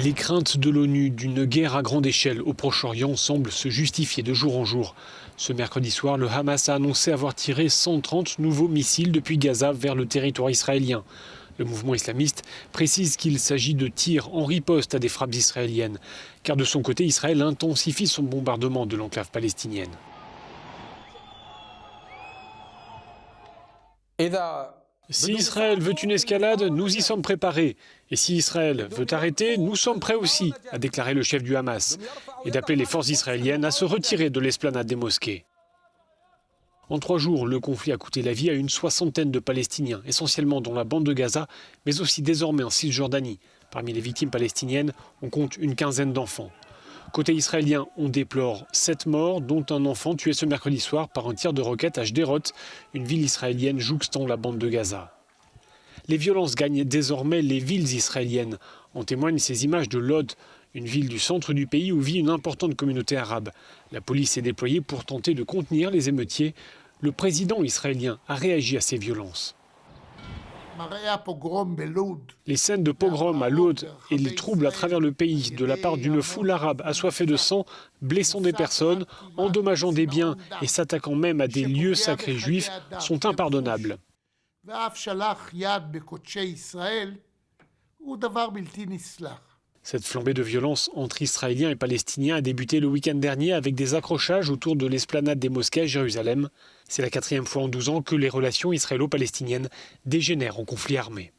Les craintes de l'ONU d'une guerre à grande échelle au Proche-Orient semblent se justifier de jour en jour. Ce mercredi soir, le Hamas a annoncé avoir tiré 130 nouveaux missiles depuis Gaza vers le territoire israélien. Le mouvement islamiste précise qu'il s'agit de tirs en riposte à des frappes israéliennes, car de son côté, Israël intensifie son bombardement de l'enclave palestinienne. Si Israël veut une escalade, nous y sommes préparés. Et si Israël veut arrêter, nous sommes prêts aussi, a déclaré le chef du Hamas, et d'appeler les forces israéliennes à se retirer de l'esplanade des mosquées. En 3 jours, le conflit a coûté la vie à une soixantaine de Palestiniens, essentiellement dans la bande de Gaza, mais aussi désormais en Cisjordanie. Parmi les victimes palestiniennes, on compte une quinzaine d'enfants. Côté israélien, on déplore 7 morts, dont un enfant tué ce mercredi soir par un tir de roquette à Sderot, une ville israélienne jouxtant la bande de Gaza. Les violences gagnent désormais les villes israéliennes. En témoignent ces images de Lod, une ville du centre du pays où vit une importante communauté arabe. La police est déployée pour tenter de contenir les émeutiers. Le président israélien a réagi à ces violences. Les scènes de pogrom à Lod et les troubles à travers le pays de la part d'une foule arabe assoiffée de sang, blessant des personnes, endommageant des biens et s'attaquant même à des lieux sacrés juifs sont impardonnables. Cette flambée de violence entre Israéliens et Palestiniens a débuté le week-end dernier avec des accrochages autour de l'esplanade des mosquées à Jérusalem. C'est la 4e fois en 12 ans que les relations israélo-palestiniennes dégénèrent en conflit armé.